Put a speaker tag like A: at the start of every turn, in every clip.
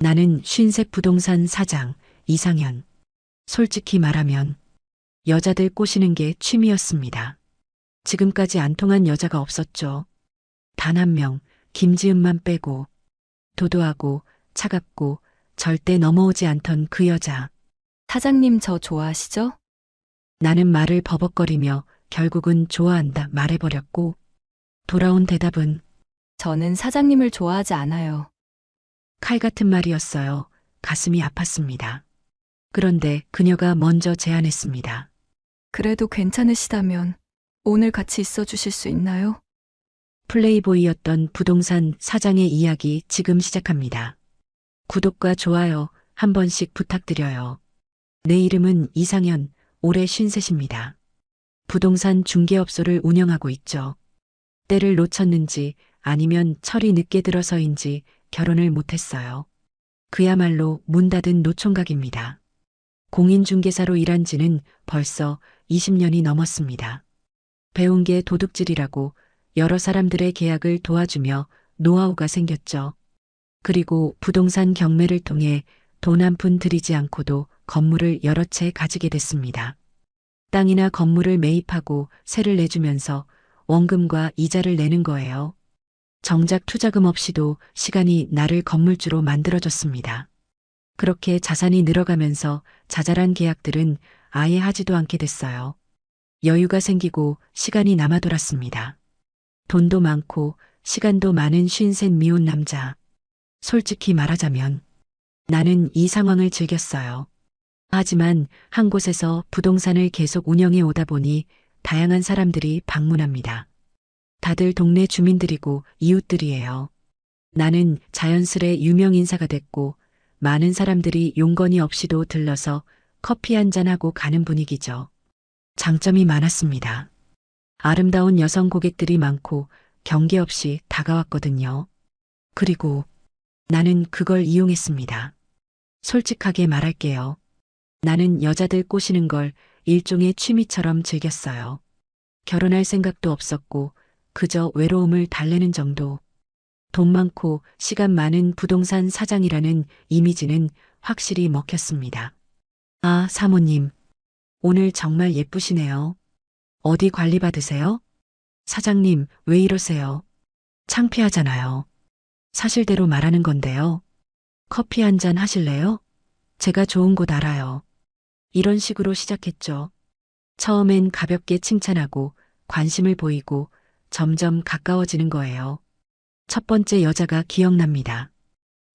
A: 나는 쉰색 부동산 사장 이상현. 솔직히 말하면 여자들 꼬시는 게 취미였습니다. 지금까지 안 통한 여자가 없었죠. 단 한 명, 김지은만 빼고. 도도하고 차갑고 절대 넘어오지 않던 그 여자.
B: 사장님 저 좋아하시죠?
A: 나는 말을 버벅거리며 결국은 좋아한다 말해버렸고 돌아온 대답은
B: 저는 사장님을 좋아하지 않아요.
A: 칼 같은 말이었어요. 가슴이 아팠습니다. 그런데 그녀가 먼저 제안했습니다.
B: 그래도 괜찮으시다면 오늘 같이 있어 주실 수 있나요?
A: 플레이보이였던 부동산 사장의 이야기 지금 시작합니다. 구독과 좋아요 한 번씩 부탁드려요. 내 이름은 이상현, 올해 53입니다. 부동산 중개업소를 운영하고 있죠. 때를 놓쳤는지 아니면 철이 늦게 들어서인지 결혼을 못했어요. 그야말로 문 닫은 노총각입니다. 공인중개사로 일한 지는 벌써 20년이 넘었습니다. 배운 게 도둑질이라고 여러 사람들의 계약을 도와주며 노하우가 생겼죠. 그리고 부동산 경매를 통해 돈 한 푼 들이지 않고도 건물을 여러 채 가지게 됐습니다. 땅이나 건물을 매입하고 세를 내주면서 원금과 이자를 내는 거예요. 정작 투자금 없이도 시간이 나를 건물주로 만들어줬습니다. 그렇게 자산이 늘어가면서 자잘한 계약들은 아예 하지도 않게 됐어요. 여유가 생기고 시간이 남아 돌았습니다. 돈도 많고 시간도 많은 쉰셋 미혼 남자. 솔직히 말하자면 나는 이 상황을 즐겼어요. 하지만 한 곳에서 부동산을 계속 운영해 오다 보니 다양한 사람들이 방문합니다. 다들 동네 주민들이고 이웃들이에요. 나는 자연스레 유명 인사가 됐고 많은 사람들이 용건이 없이도 들러서 커피 한잔하고 가는 분위기죠. 장점이 많았습니다. 아름다운 여성 고객들이 많고 경계 없이 다가왔거든요. 그리고 나는 그걸 이용했습니다. 솔직하게 말할게요. 나는 여자들 꼬시는 걸 일종의 취미처럼 즐겼어요. 결혼할 생각도 없었고 그저 외로움을 달래는 정도. 돈 많고 시간 많은 부동산 사장이라는 이미지는 확실히 먹혔습니다. 아, 사모님. 오늘 정말 예쁘시네요. 어디 관리 받으세요? 사장님, 왜 이러세요? 창피하잖아요. 사실대로 말하는 건데요. 커피 한 잔 하실래요? 제가 좋은 곳 알아요. 이런 식으로 시작했죠. 처음엔 가볍게 칭찬하고 관심을 보이고 점점 가까워지는 거예요. 첫 번째 여자가 기억납니다.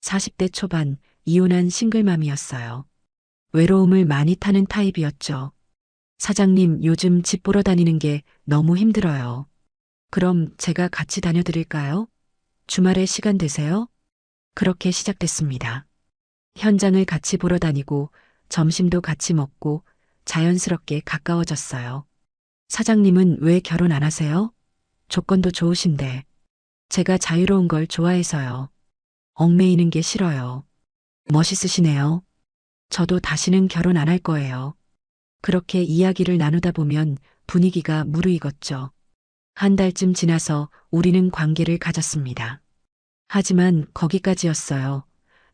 A: 40대 초반 이혼한 싱글맘이었어요. 외로움을 많이 타는 타입이었죠. 사장님, 요즘 집 보러 다니는 게 너무 힘들어요. 그럼 제가 같이 다녀드릴까요? 주말에 시간 되세요? 그렇게 시작됐습니다. 현장을 같이 보러 다니고 점심도 같이 먹고 자연스럽게 가까워졌어요. 사장님은 왜 결혼 안 하세요? 조건도 좋으신데. 제가 자유로운 걸 좋아해서요. 얽매이는 게 싫어요. 멋있으시네요. 저도 다시는 결혼 안 할 거예요. 그렇게 이야기를 나누다 보면 분위기가 무르익었죠. 한 달쯤 지나서 우리는 관계를 가졌습니다. 하지만 거기까지였어요.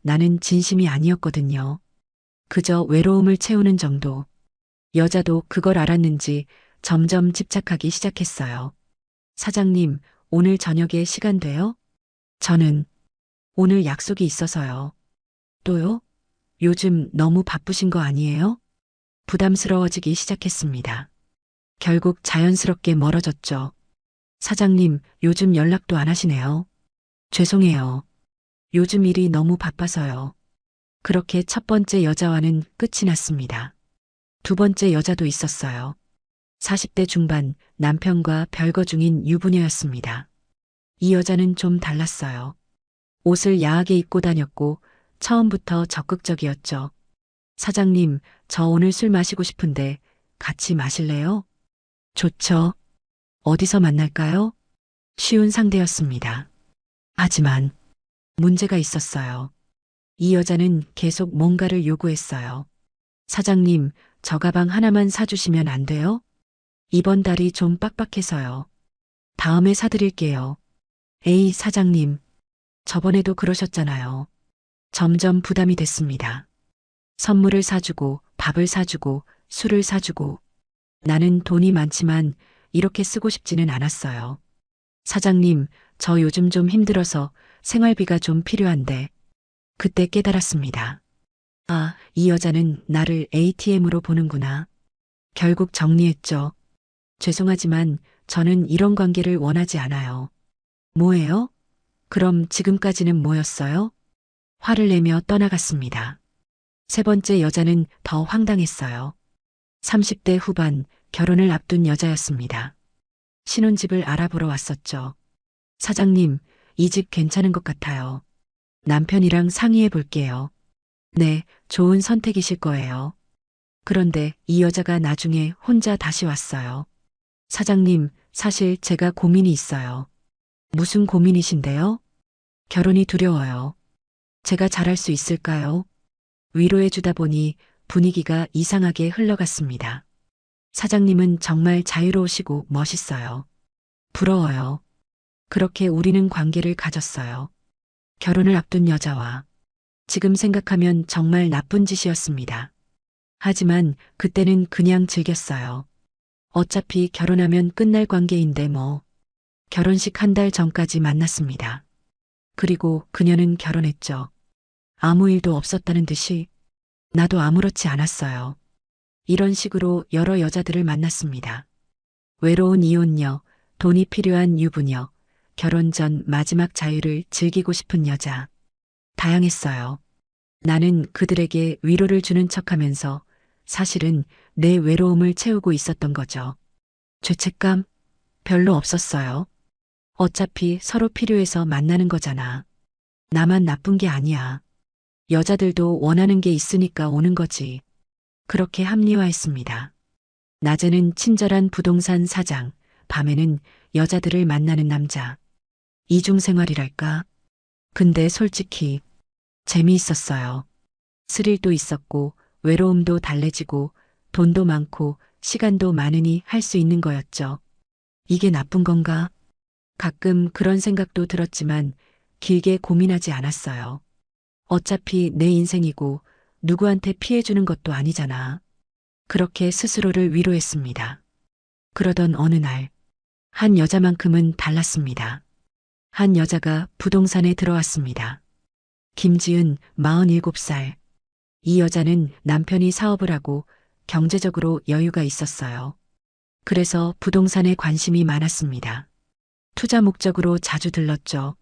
A: 나는 진심이 아니었거든요. 그저 외로움을 채우는 정도. 여자도 그걸 알았는지 점점 집착하기 시작했어요. 사장님, 오늘 저녁에 시간 돼요? 저는 오늘 약속이 있어서요. 또요? 요즘 너무 바쁘신 거 아니에요? 부담스러워지기 시작했습니다. 결국 자연스럽게 멀어졌죠. 사장님, 요즘 연락도 안 하시네요. 죄송해요. 요즘 일이 너무 바빠서요. 그렇게 첫 번째 여자와는 끝이 났습니다. 두 번째 여자도 있었어요. 40대 중반 남편과 별거 중인 유부녀였습니다. 이 여자는 좀 달랐어요. 옷을 야하게 입고 다녔고 처음부터 적극적이었죠. 사장님, 저 오늘 술 마시고 싶은데 같이 마실래요? 좋죠. 어디서 만날까요? 쉬운 상대였습니다. 하지만 문제가 있었어요. 이 여자는 계속 뭔가를 요구했어요. 사장님, 저 가방 하나만 사주시면 안 돼요? 이번 달이 좀 빡빡해서요. 다음에 사드릴게요. 에이, 사장님. 저번에도 그러셨잖아요. 점점 부담이 됐습니다. 선물을 사주고 밥을 사주고 술을 사주고 나는 돈이 많지만 이렇게 쓰고 싶지는 않았어요. 사장님, 저 요즘 좀 힘들어서 생활비가 좀 필요한데 그때 깨달았습니다. 아, 이 여자는 나를 ATM으로 보는구나. 결국 정리했죠. 죄송하지만 저는 이런 관계를 원하지 않아요. 뭐예요? 그럼 지금까지는 뭐였어요? 화를 내며 떠나갔습니다. 세 번째 여자는 더 황당했어요. 30대 후반 결혼을 앞둔 여자였습니다. 신혼집을 알아보러 왔었죠. 사장님, 이 집 괜찮은 것 같아요. 남편이랑 상의해 볼게요. 네, 좋은 선택이실 거예요. 그런데 이 여자가 나중에 혼자 다시 왔어요. 사장님, 사실 제가 고민이 있어요. 무슨 고민이신데요? 결혼이 두려워요. 제가 잘할 수 있을까요? 위로해 주다 보니 분위기가 이상하게 흘러갔습니다. 사장님은 정말 자유로우시고 멋있어요. 부러워요. 그렇게 우리는 관계를 가졌어요. 결혼을 앞둔 여자와 지금 생각하면 정말 나쁜 짓이었습니다. 하지만 그때는 그냥 즐겼어요. 어차피 결혼하면 끝날 관계인데 뭐. 결혼식 한 달 전까지 만났습니다. 그리고 그녀는 결혼했죠. 아무 일도 없었다는 듯이 나도 아무렇지 않았어요. 이런 식으로 여러 여자들을 만났습니다. 외로운 이혼녀, 돈이 필요한 유부녀, 결혼 전 마지막 자유를 즐기고 싶은 여자. 다양했어요. 나는 그들에게 위로를 주는 척하면서 사실은 내 외로움을 채우고 있었던 거죠. 죄책감? 별로 없었어요. 어차피 서로 필요해서 만나는 거잖아. 나만 나쁜 게 아니야. 여자들도 원하는 게 있으니까 오는 거지. 그렇게 합리화했습니다. 낮에는 친절한 부동산 사장, 밤에는 여자들을 만나는 남자. 이중생활이랄까? 근데 솔직히 재미있었어요. 스릴도 있었고 외로움도 달래지고 돈도 많고 시간도 많으니 할 수 있는 거였죠. 이게 나쁜 건가? 가끔 그런 생각도 들었지만 길게 고민하지 않았어요. 어차피 내 인생이고 누구한테 피해주는 것도 아니잖아. 그렇게 스스로를 위로했습니다. 그러던 어느 날, 한 여자만큼은 달랐습니다. 한 여자가 부동산에 들어왔습니다. 김지은, 47살. 이 여자는 남편이 사업을 하고 경제적으로 여유가 있었어요. 그래서 부동산에 관심이 많았습니다. 투자 목적으로 자주 들렀죠.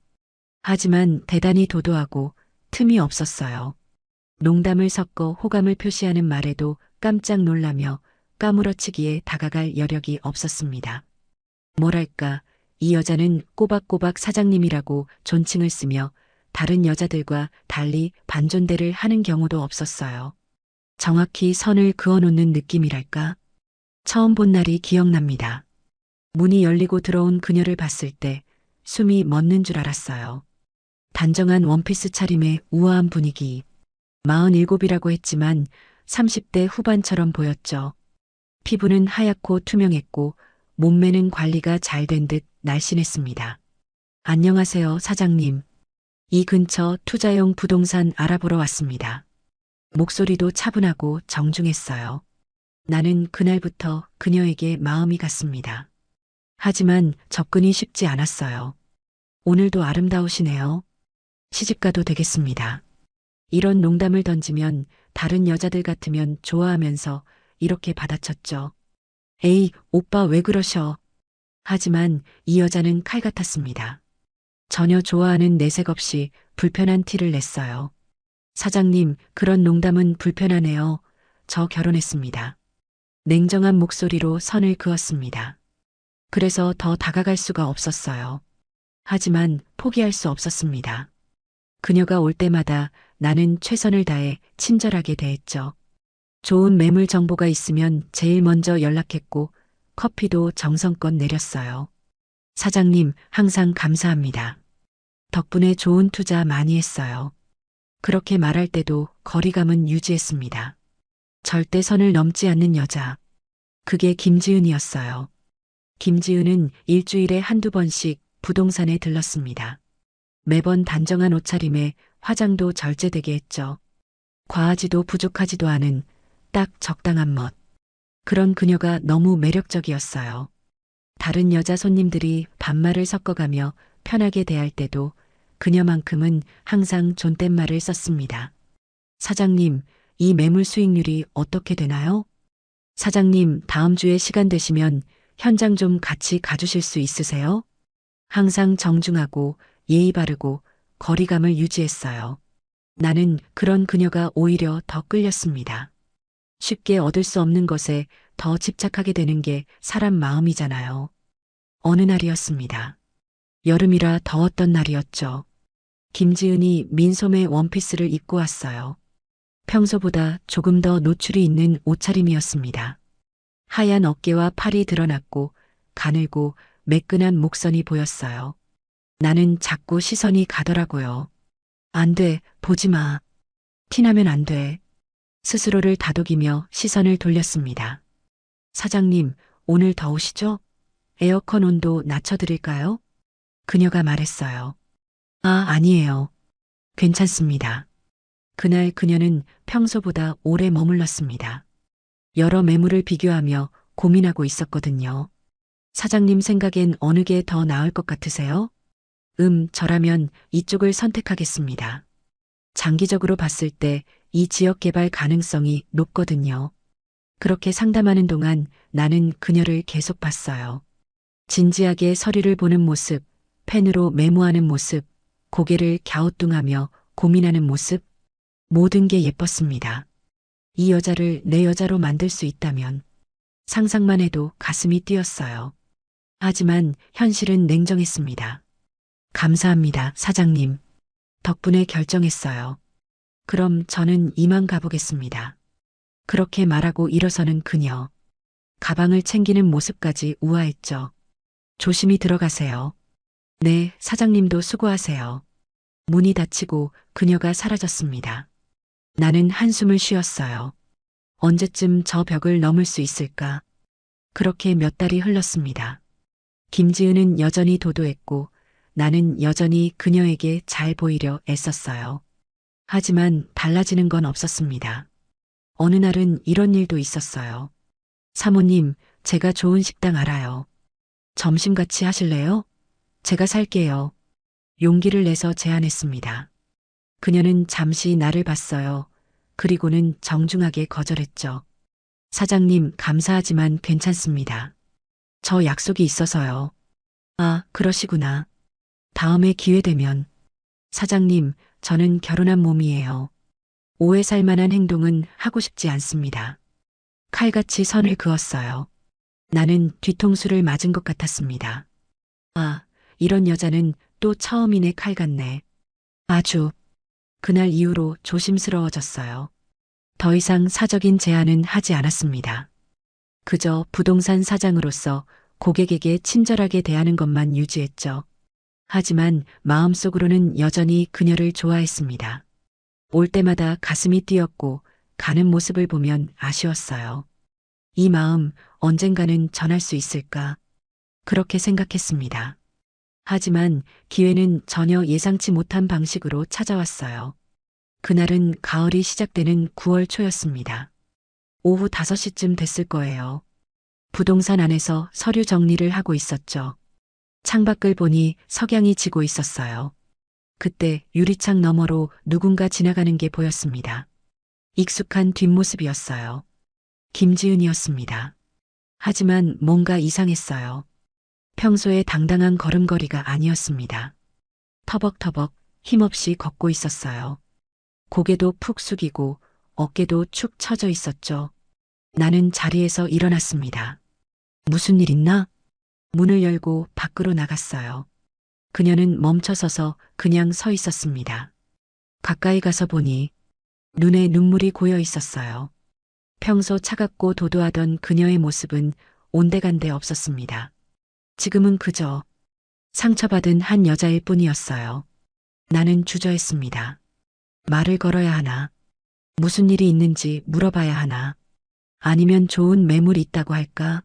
A: 하지만 대단히 도도하고 틈이 없었어요. 농담을 섞어 호감을 표시하는 말에도 깜짝 놀라며 까무러치기에 다가갈 여력이 없었습니다. 뭐랄까, 이 여자는 꼬박꼬박 사장님이라고 존칭을 쓰며 다른 여자들과 달리 반존대를 하는 경우도 없었어요. 정확히 선을 그어놓는 느낌이랄까? 처음 본 날이 기억납니다. 문이 열리고 들어온 그녀를 봤을 때 숨이 멎는 줄 알았어요. 단정한 원피스 차림의 우아한 분위기. 47이라고 했지만 30대 후반처럼 보였죠. 피부는 하얗고 투명했고 몸매는 관리가 잘 된 듯 날씬했습니다. 안녕하세요, 사장님. 이 근처 투자용 부동산 알아보러 왔습니다. 목소리도 차분하고 정중했어요. 나는 그날부터 그녀에게 마음이 갔습니다. 하지만 접근이 쉽지 않았어요. 오늘도 아름다우시네요. 시집가도 되겠습니다. 이런 농담을 던지면 다른 여자들 같으면 좋아하면서 이렇게 받아쳤죠. 에이, 오빠 왜 그러셔? 하지만 이 여자는 칼 같았습니다. 전혀 좋아하는 내색 없이 불편한 티를 냈어요. 사장님, 그런 농담은 불편하네요. 저 결혼했습니다. 냉정한 목소리로 선을 그었습니다. 그래서 더 다가갈 수가 없었어요. 하지만 포기할 수 없었습니다. 그녀가 올 때마다 나는 최선을 다해 친절하게 대했죠. 좋은 매물 정보가 있으면 제일 먼저 연락했고 커피도 정성껏 내렸어요. 사장님, 항상 감사합니다. 덕분에 좋은 투자 많이 했어요. 그렇게 말할 때도 거리감은 유지했습니다. 절대 선을 넘지 않는 여자. 그게 김지은이었어요. 김지은은 일주일에 한두 번씩 부동산에 들렀습니다. 매번 단정한 옷차림에 화장도 절제되게 했죠. 과하지도 부족하지도 않은 딱 적당한 멋. 그런 그녀가 너무 매력적이었어요. 다른 여자 손님들이 반말을 섞어가며 편하게 대할 때도 그녀만큼은 항상 존댓말을 썼습니다. 사장님, 이 매물 수익률이 어떻게 되나요? 사장님, 다음 주에 시간 되시면 현장 좀 같이 가주실 수 있으세요? 항상 정중하고 예의 바르고 거리감을 유지했어요. 나는 그런 그녀가 오히려 더 끌렸습니다. 쉽게 얻을 수 없는 것에 더 집착하게 되는 게 사람 마음이잖아요. 어느 날이었습니다. 여름이라 더웠던 날이었죠. 김지은이 민소매 원피스를 입고 왔어요. 평소보다 조금 더 노출이 있는 옷차림이었습니다. 하얀 어깨와 팔이 드러났고 가늘고 매끈한 목선이 보였어요. 나는 자꾸 시선이 가더라고요. 안 돼, 보지 마. 티나면 안 돼. 스스로를 다독이며 시선을 돌렸습니다. 사장님, 오늘 더우시죠? 에어컨 온도 낮춰드릴까요? 그녀가 말했어요. 아, 아니에요. 괜찮습니다. 그날 그녀는 평소보다 오래 머물렀습니다. 여러 매물을 비교하며 고민하고 있었거든요. 사장님 생각엔 어느 게 더 나을 것 같으세요? 저라면 이쪽을 선택하겠습니다. 장기적으로 봤을 때 이 지역 개발 가능성이 높거든요. 그렇게 상담하는 동안 나는 그녀를 계속 봤어요. 진지하게 서류를 보는 모습, 펜으로 메모하는 모습, 고개를 갸우뚱하며 고민하는 모습, 모든 게 예뻤습니다. 이 여자를 내 여자로 만들 수 있다면 상상만 해도 가슴이 뛰었어요. 하지만 현실은 냉정했습니다. 감사합니다, 사장님. 덕분에 결정했어요. 그럼 저는 이만 가보겠습니다. 그렇게 말하고 일어서는 그녀. 가방을 챙기는 모습까지 우아했죠. 조심히 들어가세요. 네, 사장님도 수고하세요. 문이 닫히고 그녀가 사라졌습니다. 나는 한숨을 쉬었어요. 언제쯤 저 벽을 넘을 수 있을까? 그렇게 몇 달이 흘렀습니다. 김지은은 여전히 도도했고 나는 여전히 그녀에게 잘 보이려 애썼어요. 하지만 달라지는 건 없었습니다. 어느 날은 이런 일도 있었어요. 사모님, 제가 좋은 식당 알아요. 점심 같이 하실래요? 제가 살게요. 용기를 내서 제안했습니다. 그녀는 잠시 나를 봤어요. 그리고는 정중하게 거절했죠. 사장님, 감사하지만 괜찮습니다. 저 약속이 있어서요. 아, 그러시구나. 다음에 기회 되면. 사장님, 저는 결혼한 몸이에요. 오해 살 만한 행동은 하고 싶지 않습니다. 칼같이 선을 그었어요. 나는 뒤통수를 맞은 것 같았습니다. 아, 이런 여자는 또 처음이네. 칼 같네. 아주. 그날 이후로 조심스러워졌어요. 더 이상 사적인 제안은 하지 않았습니다. 그저 부동산 사장으로서 고객에게 친절하게 대하는 것만 유지했죠. 하지만 마음속으로는 여전히 그녀를 좋아했습니다. 올 때마다 가슴이 뛰었고 가는 모습을 보면 아쉬웠어요. 이 마음 언젠가는 전할 수 있을까? 그렇게 생각했습니다. 하지만 기회는 전혀 예상치 못한 방식으로 찾아왔어요. 그날은 가을이 시작되는 9월 초였습니다. 오후 5시쯤 됐을 거예요. 부동산 안에서 서류 정리를 하고 있었죠. 창밖을 보니 석양이 지고 있었어요. 그때 유리창 너머로 누군가 지나가는 게 보였습니다. 익숙한 뒷모습이었어요. 김지은이었습니다. 하지만 뭔가 이상했어요. 평소에 당당한 걸음걸이가 아니었습니다. 터벅터벅 힘없이 걷고 있었어요. 고개도 푹 숙이고 어깨도 축 처져 있었죠. 나는 자리에서 일어났습니다. 무슨 일 있나? 문을 열고 밖으로 나갔어요. 그녀는 멈춰서서 그냥 서 있었습니다. 가까이 가서 보니 눈에 눈물이 고여 있었어요. 평소 차갑고 도도하던 그녀의 모습은 온데간데 없었습니다. 지금은 그저 상처받은 한 여자일 뿐이었어요. 나는 주저했습니다. 말을 걸어야 하나? 무슨 일이 있는지 물어봐야 하나? 아니면 좋은 매물이 있다고 할까?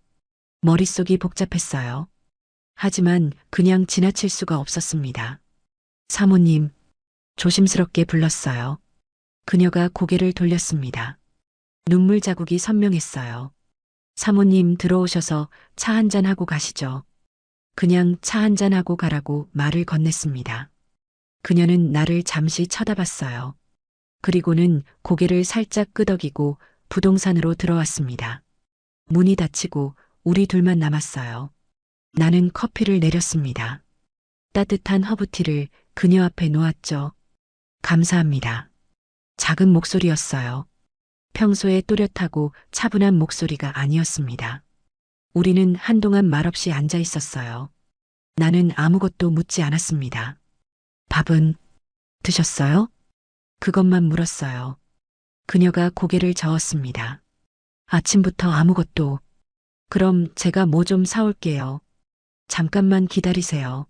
A: 머릿속이 복잡했어요. 하지만 그냥 지나칠 수가 없었습니다. 사모님, 조심스럽게 불렀어요. 그녀가 고개를 돌렸습니다. 눈물 자국이 선명했어요. 사모님 들어오셔서 차 한잔하고 가시죠. 그냥 차 한잔하고 가라고 말을 건넸습니다. 그녀는 나를 잠시 쳐다봤어요. 그리고는 고개를 살짝 끄덕이고 부동산으로 들어왔습니다. 문이 닫히고 우리 둘만 남았어요. 나는 커피를 내렸습니다. 따뜻한 허브티를 그녀 앞에 놓았죠. 감사합니다. 작은 목소리였어요. 평소에 또렷하고 차분한 목소리가 아니었습니다. 우리는 한동안 말없이 앉아 있었어요. 나는 아무것도 묻지 않았습니다. 밥은 드셨어요? 그것만 물었어요. 그녀가 고개를 저었습니다. 아침부터 아무것도. 그럼 제가 뭐 좀 사올게요. 잠깐만 기다리세요.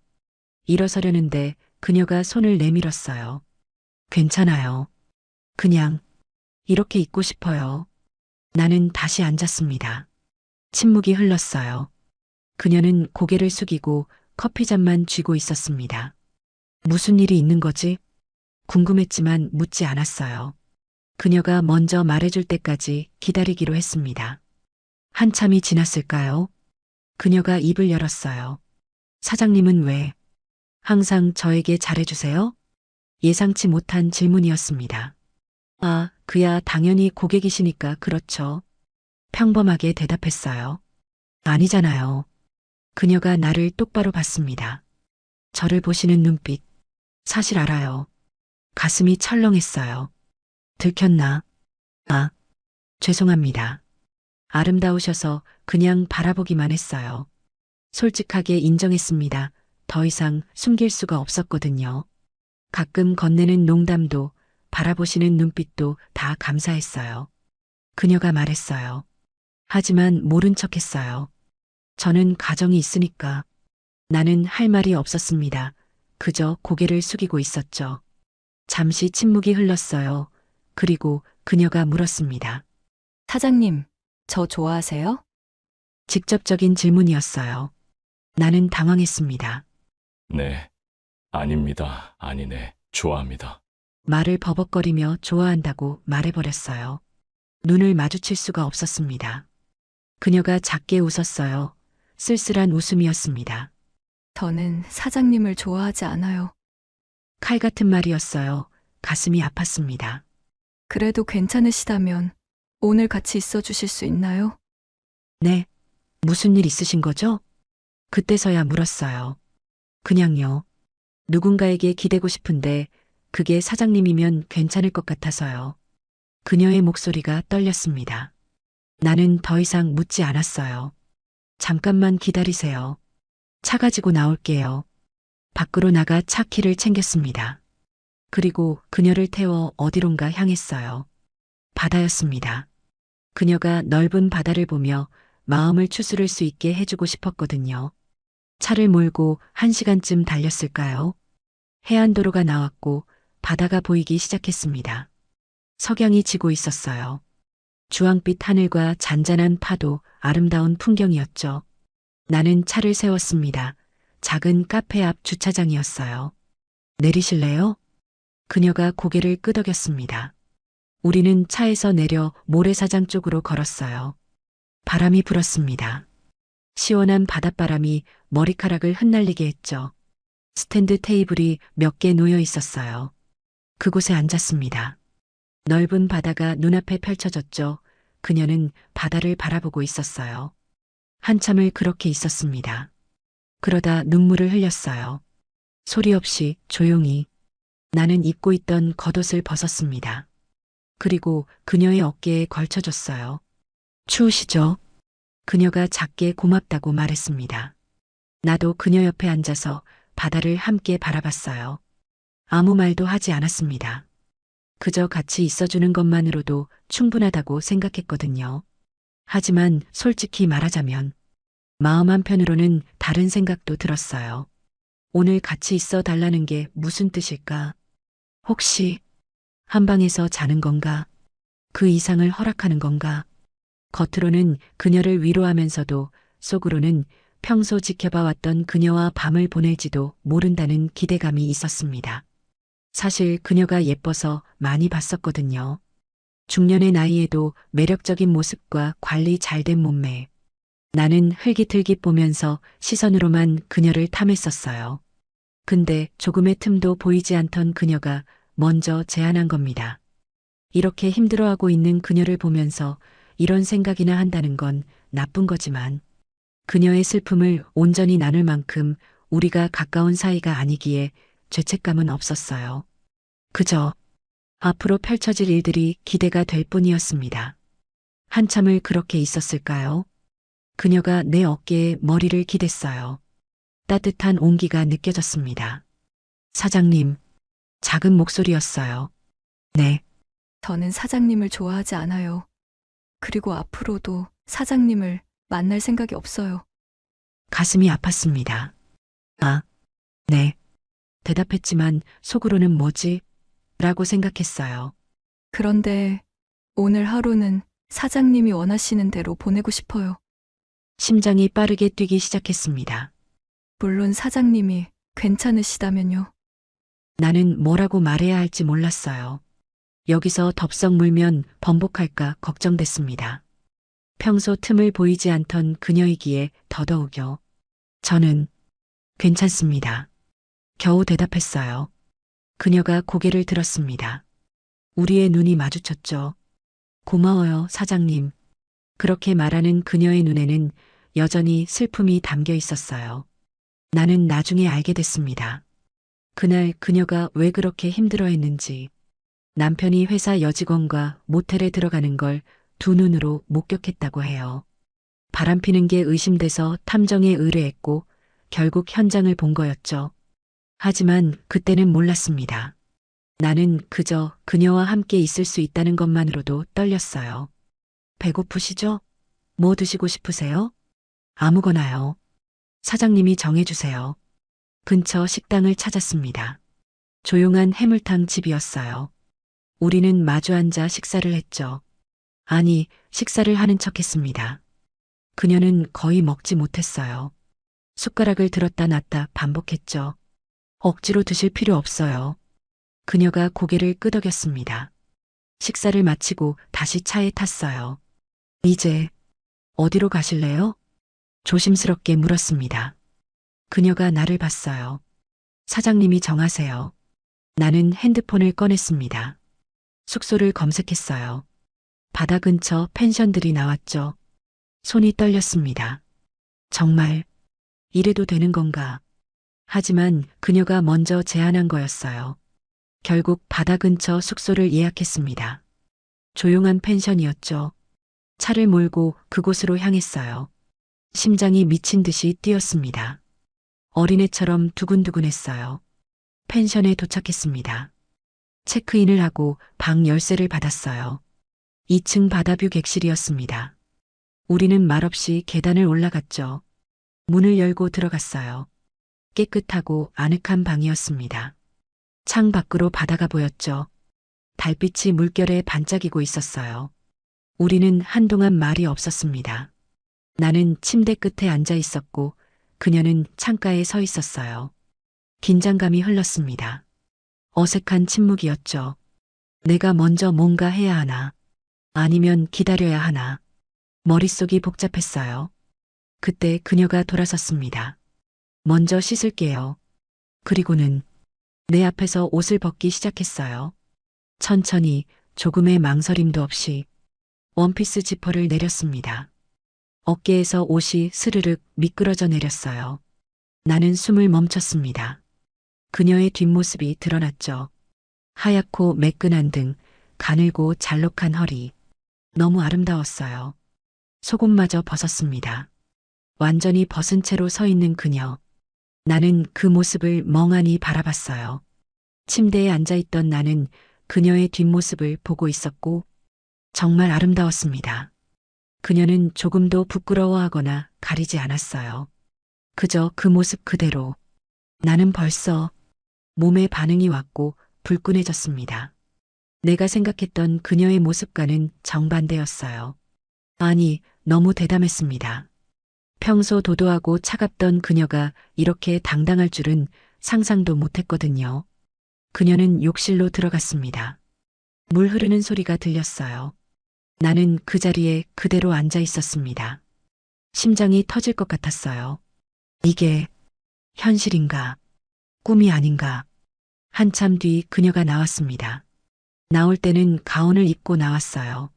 A: 일어서려는데 그녀가 손을 내밀었어요. 괜찮아요. 그냥 이렇게 있고 싶어요. 나는 다시 앉았습니다. 침묵이 흘렀어요. 그녀는 고개를 숙이고 커피잔만 쥐고 있었습니다. 무슨 일이 있는 거지? 궁금했지만 묻지 않았어요. 그녀가 먼저 말해줄 때까지 기다리기로 했습니다. 한참이 지났을까요? 그녀가 입을 열었어요. 사장님은 왜 항상 저에게 잘해주세요? 예상치 못한 질문이었습니다. 아, 그야 당연히 고객이시니까 그렇죠. 평범하게 대답했어요. 아니잖아요. 그녀가 나를 똑바로 봤습니다. 저를 보시는 눈빛. 사실 알아요. 가슴이 철렁했어요. 들켰나? 아, 죄송합니다. 아름다우셔서 그냥 바라보기만 했어요. 솔직하게 인정했습니다. 더 이상 숨길 수가 없었거든요. 가끔 건네는 농담도 바라보시는 눈빛도 다 감사했어요. 그녀가 말했어요. 하지만 모른 척했어요. 저는 가정이 있으니까. 나는 할 말이 없었습니다. 그저 고개를 숙이고 있었죠. 잠시 침묵이 흘렀어요. 그리고 그녀가 물었습니다.
B: 사장님, 저 좋아하세요?
A: 직접적인 질문이었어요. 나는 당황했습니다.
C: 네. 아닙니다. 아니네. 좋아합니다.
A: 말을 버벅거리며 좋아한다고 말해버렸어요. 눈을 마주칠 수가 없었습니다. 그녀가 작게 웃었어요. 쓸쓸한 웃음이었습니다.
B: 저는 사장님을 좋아하지 않아요.
A: 칼 같은 말이었어요. 가슴이 아팠습니다.
B: 그래도 괜찮으시다면 오늘 같이 있어 주실 수 있나요?
A: 네. 무슨 일 있으신 거죠? 그때서야 물었어요. 그냥요. 누군가에게 기대고 싶은데 그게 사장님이면 괜찮을 것 같아서요. 그녀의 목소리가 떨렸습니다. 나는 더 이상 묻지 않았어요. 잠깐만 기다리세요. 차 가지고 나올게요. 밖으로 나가 차 키를 챙겼습니다. 그리고 그녀를 태워 어디론가 향했어요. 바다였습니다. 그녀가 넓은 바다를 보며 마음을 추스를 수 있게 해주고 싶었거든요. 차를 몰고 1시간쯤 달렸을까요? 해안도로가 나왔고 바다가 보이기 시작했습니다. 석양이 지고 있었어요. 주황빛 하늘과 잔잔한 파도, 아름다운 풍경이었죠. 나는 차를 세웠습니다. 작은 카페 앞 주차장이었어요. 내리실래요? 그녀가 고개를 끄덕였습니다. 우리는 차에서 내려 모래사장 쪽으로 걸었어요. 바람이 불었습니다. 시원한 바닷바람이 머리카락을 흩날리게 했죠. 스탠드 테이블이 몇 개 놓여 있었어요. 그곳에 앉았습니다. 넓은 바다가 눈앞에 펼쳐졌죠. 그녀는 바다를 바라보고 있었어요. 한참을 그렇게 있었습니다. 그러다 눈물을 흘렸어요. 소리 없이 조용히. 나는 입고 있던 겉옷을 벗었습니다. 그리고 그녀의 어깨에 걸쳐줬어요. 추우시죠? 그녀가 작게 고맙다고 말했습니다. 나도 그녀 옆에 앉아서 바다를 함께 바라봤어요. 아무 말도 하지 않았습니다. 그저 같이 있어주는 것만으로도 충분하다고 생각했거든요. 하지만 솔직히 말하자면 마음 한편으로는 다른 생각도 들었어요. 오늘 같이 있어 달라는 게 무슨 뜻일까? 혹시 한 방에서 자는 건가? 그 이상을 허락하는 건가? 겉으로는 그녀를 위로하면서도 속으로는 평소 지켜봐왔던 그녀와 밤을 보낼지도 모른다는 기대감이 있었습니다. 사실 그녀가 예뻐서 많이 봤었거든요. 중년의 나이에도 매력적인 모습과 관리 잘 된 몸매. 나는 흘깃흘깃 보면서 시선으로만 그녀를 탐했었어요. 근데 조금의 틈도 보이지 않던 그녀가 먼저 제안한 겁니다. 이렇게 힘들어하고 있는 그녀를 보면서 이런 생각이나 한다는 건 나쁜 거지만 그녀의 슬픔을 온전히 나눌 만큼 우리가 가까운 사이가 아니기에 죄책감은 없었어요. 그저 앞으로 펼쳐질 일들이 기대가 될 뿐이었습니다. 한참을 그렇게 있었을까요? 그녀가 내 어깨에 머리를 기댔어요. 따뜻한 온기가 느껴졌습니다. 사장님, 작은 목소리였어요. 네,
B: 저는 사장님을 좋아하지 않아요. 그리고 앞으로도 사장님을 만날 생각이 없어요.
A: 가슴이 아팠습니다. 아, 네. 대답했지만 속으로는 뭐지? 라고 생각했어요.
B: 그런데 오늘 하루는 사장님이 원하시는 대로 보내고 싶어요.
A: 심장이 빠르게 뛰기 시작했습니다.
B: 물론 사장님이 괜찮으시다면요.
A: 나는 뭐라고 말해야 할지 몰랐어요. 여기서 덥석 물면 번복할까 걱정됐습니다. 평소 틈을 보이지 않던 그녀이기에 더더욱요. 저는 괜찮습니다. 겨우 대답했어요. 그녀가 고개를 들었습니다. 우리의 눈이 마주쳤죠. 고마워요, 사장님. 그렇게 말하는 그녀의 눈에는 여전히 슬픔이 담겨 있었어요. 나는 나중에 알게 됐습니다. 그날 그녀가 왜 그렇게 힘들어했는지, 남편이 회사 여직원과 모텔에 들어가는 걸 두 눈으로 목격했다고 해요. 바람피는 게 의심돼서 탐정에 의뢰했고 결국 현장을 본 거였죠. 하지만 그때는 몰랐습니다. 나는 그저 그녀와 함께 있을 수 있다는 것만으로도 떨렸어요. 배고프시죠? 뭐 드시고 싶으세요? 아무거나요. 사장님이 정해주세요. 근처 식당을 찾았습니다. 조용한 해물탕 집이었어요. 우리는 마주 앉아 식사를 했죠. 아니, 식사를 하는 척 했습니다. 그녀는 거의 먹지 못했어요. 숟가락을 들었다 놨다 반복했죠. 억지로 드실 필요 없어요. 그녀가 고개를 끄덕였습니다. 식사를 마치고 다시 차에 탔어요. 이제 어디로 가실래요? 조심스럽게 물었습니다. 그녀가 나를 봤어요. 사장님이 정하세요. 나는 핸드폰을 꺼냈습니다. 숙소를 검색했어요. 바다 근처 펜션들이 나왔죠. 손이 떨렸습니다. 정말 이래도 되는 건가? 하지만 그녀가 먼저 제안한 거였어요. 결국 바다 근처 숙소를 예약했습니다. 조용한 펜션이었죠. 차를 몰고 그곳으로 향했어요. 심장이 미친 듯이 뛰었습니다. 어린애처럼 두근두근했어요. 펜션에 도착했습니다. 체크인을 하고 방 열쇠를 받았어요. 2층 바다뷰 객실이었습니다. 우리는 말없이 계단을 올라갔죠. 문을 열고 들어갔어요. 깨끗하고 아늑한 방이었습니다. 창 밖으로 바다가 보였죠. 달빛이 물결에 반짝이고 있었어요. 우리는 한동안 말이 없었습니다. 나는 침대 끝에 앉아 있었고 그녀는 창가에 서 있었어요. 긴장감이 흘렀습니다. 어색한 침묵이었죠. 내가 먼저 뭔가 해야 하나? 아니면 기다려야 하나? 머릿속이 복잡했어요. 그때 그녀가 돌아섰습니다. 먼저 씻을게요. 그리고는 내 앞에서 옷을 벗기 시작했어요. 천천히 조금의 망설임도 없이 원피스 지퍼를 내렸습니다. 어깨에서 옷이 스르륵 미끄러져 내렸어요. 나는 숨을 멈췄습니다. 그녀의 뒷모습이 드러났죠. 하얗고 매끈한 등, 가늘고 잘록한 허리. 너무 아름다웠어요. 속옷마저 벗었습니다. 완전히 벗은 채로 서 있는 그녀. 나는 그 모습을 멍하니 바라봤어요. 침대에 앉아있던 나는 그녀의 뒷모습을 보고 있었고 정말 아름다웠습니다. 그녀는 조금도 부끄러워하거나 가리지 않았어요. 그저 그 모습 그대로. 나는 벌써 몸에 반응이 왔고 불끈해졌습니다. 내가 생각했던 그녀의 모습과는 정반대였어요. 아니, 너무 대담했습니다. 평소 도도하고 차갑던 그녀가 이렇게 당당할 줄은 상상도 못했거든요. 그녀는 욕실로 들어갔습니다. 물 흐르는 소리가 들렸어요. 나는 그 자리에 그대로 앉아 있었습니다. 심장이 터질 것 같았어요. 이게 현실인가? 꿈이 아닌가? 한참 뒤 그녀가 나왔습니다. 나올 때는 가운을 입고 나왔어요.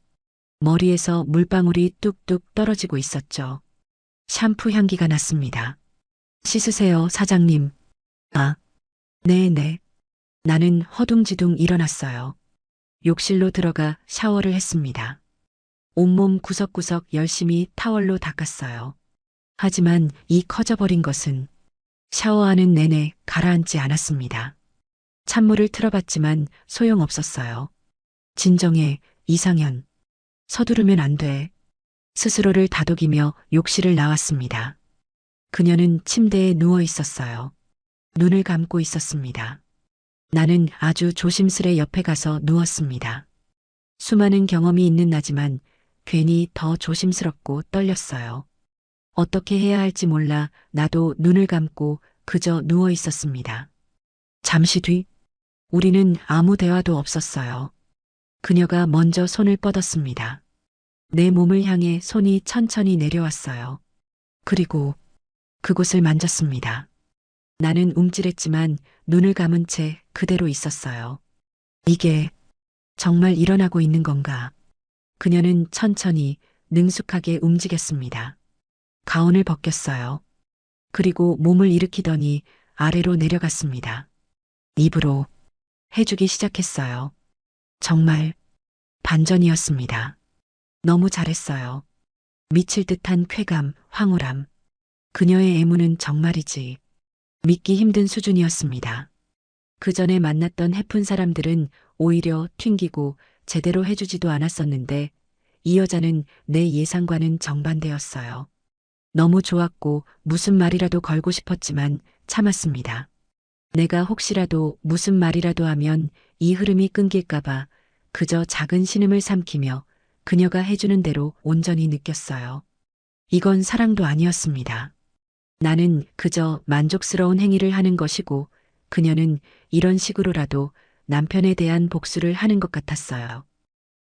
A: 머리에서 물방울이 뚝뚝 떨어지고 있었죠. 샴푸 향기가 났습니다. 씻으세요, 사장님. 아, 네네. 나는 허둥지둥 일어났어요. 욕실로 들어가 샤워를 했습니다. 온몸 구석구석 열심히 타월로 닦았어요. 하지만 이 커져버린 것은 샤워하는 내내 가라앉지 않았습니다. 찬물을 틀어봤지만 소용없었어요. 진정해, 이상현. 서두르면 안 돼. 스스로를 다독이며 욕실을 나왔습니다. 그녀는 침대에 누워 있었어요. 눈을 감고 있었습니다. 나는 아주 조심스레 옆에 가서 누웠습니다. 수많은 경험이 있는 나지만 괜히 더 조심스럽고 떨렸어요. 어떻게 해야 할지 몰라 나도 눈을 감고 그저 누워 있었습니다. 잠시 뒤, 우리는 아무 대화도 없었어요. 그녀가 먼저 손을 뻗었습니다. 내 몸을 향해 손이 천천히 내려왔어요. 그리고 그곳을 만졌습니다. 나는 움찔했지만 눈을 감은 채 그대로 있었어요. 이게 정말 일어나고 있는 건가? 그녀는 천천히 능숙하게 움직였습니다. 가운을 벗겼어요. 그리고 몸을 일으키더니 아래로 내려갔습니다. 입으로 해주기 시작했어요. 정말 반전이었습니다. 너무 잘했어요. 미칠 듯한 쾌감, 황홀함. 그녀의 애무는 정말이지 믿기 힘든 수준이었습니다. 그 전에 만났던 해픈 사람들은 오히려 튕기고 제대로 해주지도 않았었는데 이 여자는 내 예상과는 정반대였어요. 너무 좋았고 무슨 말이라도 걸고 싶었지만 참았습니다. 내가 혹시라도 무슨 말이라도 하면 이 흐름이 끊길까봐 그저 작은 신음을 삼키며 그녀가 해주는 대로 온전히 느꼈어요. 이건 사랑도 아니었습니다. 나는 그저 만족스러운 행위를 하는 것이고 그녀는 이런 식으로라도 남편에 대한 복수를 하는 것 같았어요.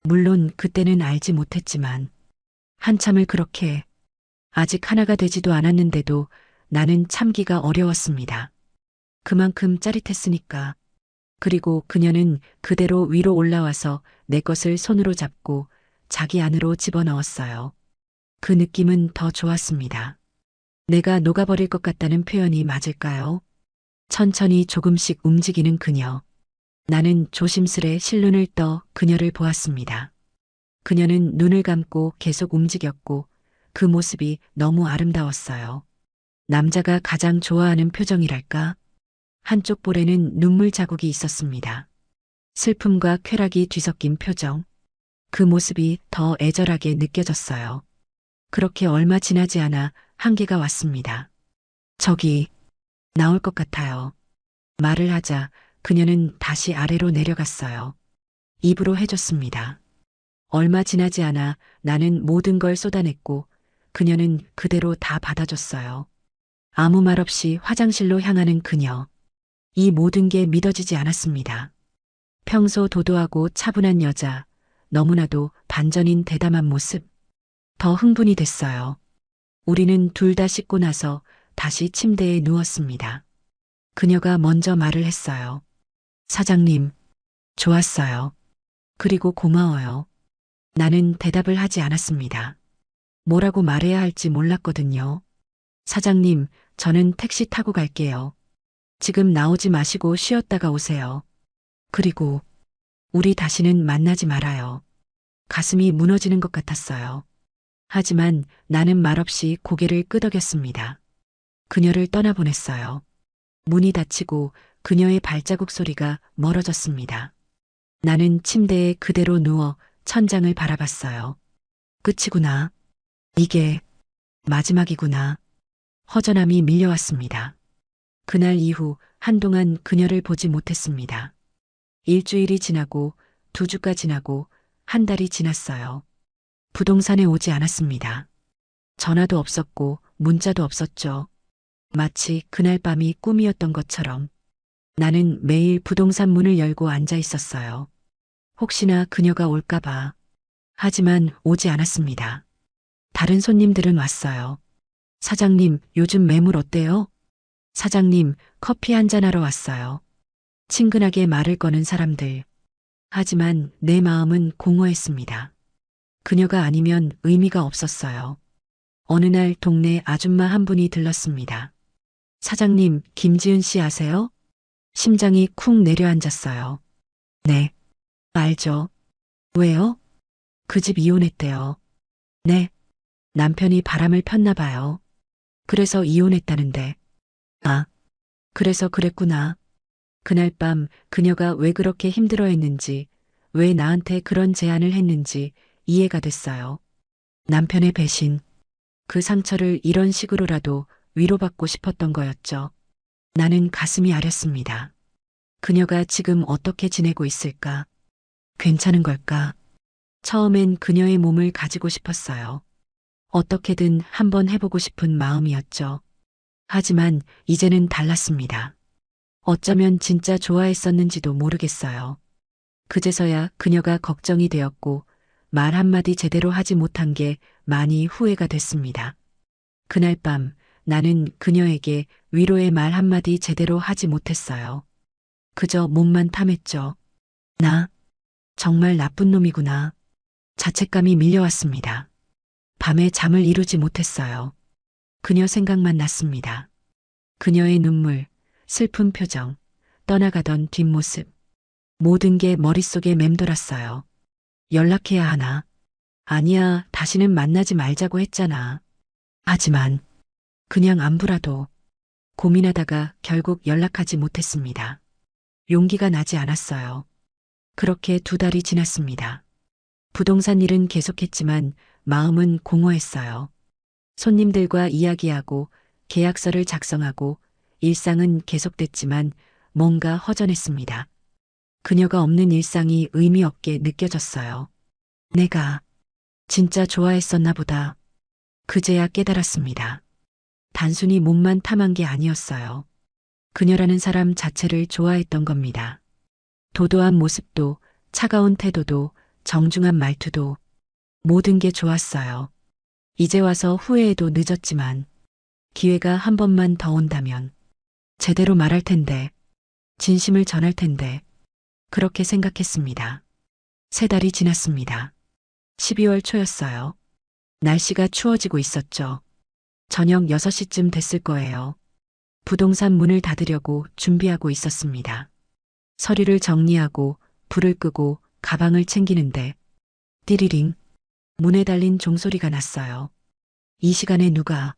A: 물론 그때는 알지 못했지만 한참을 그렇게 아직 하나가 되지도 않았는데도 나는 참기가 어려웠습니다. 그만큼 짜릿했으니까. 그리고 그녀는 그대로 위로 올라와서 내 것을 손으로 잡고 자기 안으로 집어넣었어요. 그 느낌은 더 좋았습니다. 내가 녹아버릴 것 같다는 표현이 맞을까요? 천천히 조금씩 움직이는 그녀. 나는 조심스레 실눈을 떠 그녀를 보았습니다. 그녀는 눈을 감고 계속 움직였고 그 모습이 너무 아름다웠어요. 남자가 가장 좋아하는 표정이랄까? 한쪽 볼에는 눈물 자국이 있었습니다. 슬픔과 쾌락이 뒤섞인 표정. 그 모습이 더 애절하게 느껴졌어요. 그렇게 얼마 지나지 않아 한계가 왔습니다. 저기 나올 것 같아요. 말을 하자 그녀는 다시 아래로 내려갔어요. 입으로 해줬습니다. 얼마 지나지 않아 나는 모든 걸 쏟아냈고 그녀는 그대로 다 받아줬어요. 아무 말 없이 화장실로 향하는 그녀. 이 모든 게 믿어지지 않았습니다. 평소 도도하고 차분한 여자, 너무나도 반전인 대담한 모습. 더 흥분이 됐어요. 우리는 둘 다 씻고 나서 다시 침대에 누웠습니다. 그녀가 먼저 말을 했어요. 사장님, 좋았어요. 그리고 고마워요. 나는 대답을 하지 않았습니다. 뭐라고 말해야 할지 몰랐거든요. 사장님, 저는 택시 타고 갈게요. 지금 나오지 마시고 쉬었다가 오세요. 그리고 우리 다시는 만나지 말아요. 가슴이 무너지는 것 같았어요. 하지만 나는 말없이 고개를 끄덕였습니다. 그녀를 떠나보냈어요. 문이 닫히고 그녀의 발자국 소리가 멀어졌습니다. 나는 침대에 그대로 누워 천장을 바라봤어요. 끝이구나. 이게 마지막이구나. 허전함이 밀려왔습니다. 그날 이후 한동안 그녀를 보지 못했습니다. 일주일이 지나고 2주가 지나고 1달이 지났어요. 부동산에 오지 않았습니다. 전화도 없었고 문자도 없었죠. 마치 그날 밤이 꿈이었던 것처럼. 나는 매일 부동산 문을 열고 앉아 있었어요. 혹시나 그녀가 올까봐. 하지만 오지 않았습니다. 다른 손님들은 왔어요. 사장님, 요즘 매물 어때요? 사장님, 커피 한잔하러 왔어요. 친근하게 말을 거는 사람들. 하지만 내 마음은 공허했습니다. 그녀가 아니면 의미가 없었어요. 어느 날 동네 아줌마 한 분이 들렀습니다. 사장님, 김지은 씨 아세요? 심장이 쿵 내려앉았어요. 네, 알죠. 왜요? 그 집 이혼했대요. 네, 남편이 바람을 폈나 봐요. 그래서 이혼했다는데. 아, 그래서 그랬구나. 그날 밤 그녀가 왜 그렇게 힘들어했는지, 왜 나한테 그런 제안을 했는지 이해가 됐어요. 남편의 배신, 그 상처를 이런 식으로라도 위로받고 싶었던 거였죠. 나는 가슴이 아렸습니다. 그녀가 지금 어떻게 지내고 있을까? 괜찮은 걸까? 처음엔 그녀의 몸을 가지고 싶었어요. 어떻게든 한번 해보고 싶은 마음이었죠. 하지만 이제는 달랐습니다. 어쩌면 진짜 좋아했었는지도 모르겠어요. 그제서야 그녀가 걱정이 되었고 말 한마디 제대로 하지 못한 게 많이 후회가 됐습니다. 그날 밤 나는 그녀에게 위로의 말 한마디 제대로 하지 못했어요. 그저 몸만 탐했죠. 나 정말 나쁜 놈이구나. 자책감이 밀려왔습니다. 밤에 잠을 이루지 못했어요. 그녀 생각만 났습니다. 그녀의 눈물, 슬픈 표정, 떠나가던 뒷모습. 모든 게 머릿속에 맴돌았어요. 연락해야 하나? 아니야, 다시는 만나지 말자고 했잖아. 하지만 그냥 안부라도 고민하다가 결국 연락하지 못했습니다. 용기가 나지 않았어요. 그렇게 2달이 지났습니다. 부동산 일은 계속했지만 마음은 공허했어요. 손님들과 이야기하고 계약서를 작성하고 일상은 계속됐지만 뭔가 허전했습니다. 그녀가 없는 일상이 의미 없게 느껴졌어요. 내가 진짜 좋아했었나 보다. 그제야 깨달았습니다. 단순히 몸만 탐한 게 아니었어요. 그녀라는 사람 자체를 좋아했던 겁니다. 도도한 모습도, 차가운 태도도, 정중한 말투도 모든 게 좋았어요. 이제 와서 후회해도 늦었지만 기회가 한 번만 더 온다면 제대로 말할 텐데, 진심을 전할 텐데, 그렇게 생각했습니다. 3달이 지났습니다. 12월 초였어요. 날씨가 추워지고 있었죠. 저녁 6시쯤 됐을 거예요. 부동산 문을 닫으려고 준비하고 있었습니다. 서류를 정리하고 불을 끄고 가방을 챙기는데 띠리링 문에 달린 종소리가 났어요. 이 시간에 누가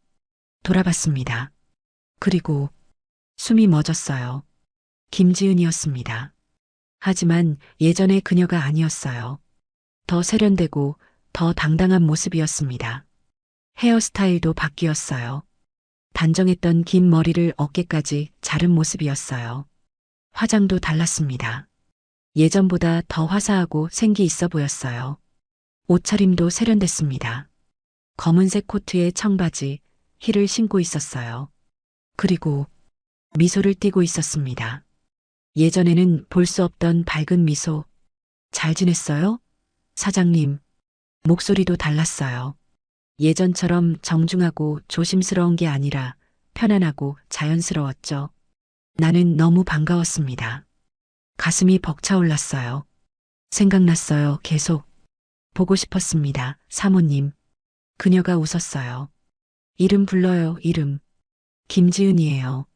A: 돌아봤습니다. 그리고 숨이 멎었어요. 김지은이었습니다. 하지만 예전의 그녀가 아니었어요. 더 세련되고 더 당당한 모습이었습니다. 헤어스타일도 바뀌었어요. 단정했던 긴 머리를 어깨까지 자른 모습이었어요. 화장도 달랐습니다. 예전보다 더 화사하고 생기 있어 보였어요. 옷차림도 세련됐습니다. 검은색 코트에 청바지, 힐을 신고 있었어요. 그리고 미소를 띠고 있었습니다. 예전에는 볼 수 없던 밝은 미소. 잘 지냈어요? 사장님. 목소리도 달랐어요. 예전처럼 정중하고 조심스러운 게 아니라 편안하고 자연스러웠죠. 나는 너무 반가웠습니다. 가슴이 벅차올랐어요. 생각났어요, 계속. 보고 싶었습니다, 사모님. 그녀가 웃었어요. 이름 불러요, 이름. 김지은이에요.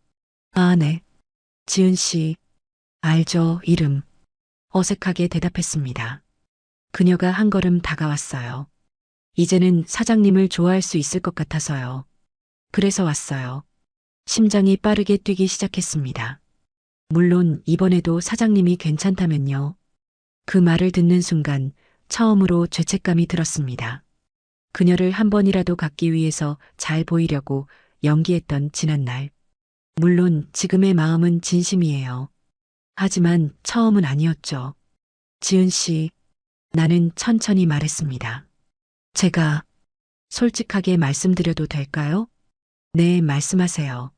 A: 아, 네. 지은 씨. 알죠, 이름. 어색하게 대답했습니다. 그녀가 한 걸음 다가왔어요. 이제는 사장님을 좋아할 수 있을 것 같아서요. 그래서 왔어요. 심장이 빠르게 뛰기 시작했습니다. 물론 이번에도 사장님이 괜찮다면요. 그 말을 듣는 순간 처음으로 죄책감이 들었습니다. 그녀를 한 번이라도 갖기 위해서 잘 보이려고 연기했던 지난날. 물론 지금의 마음은 진심이에요. 하지만 처음은 아니었죠. 지은 씨, 나는 천천히 말했습니다. 제가 솔직하게 말씀드려도 될까요? 네, 말씀하세요.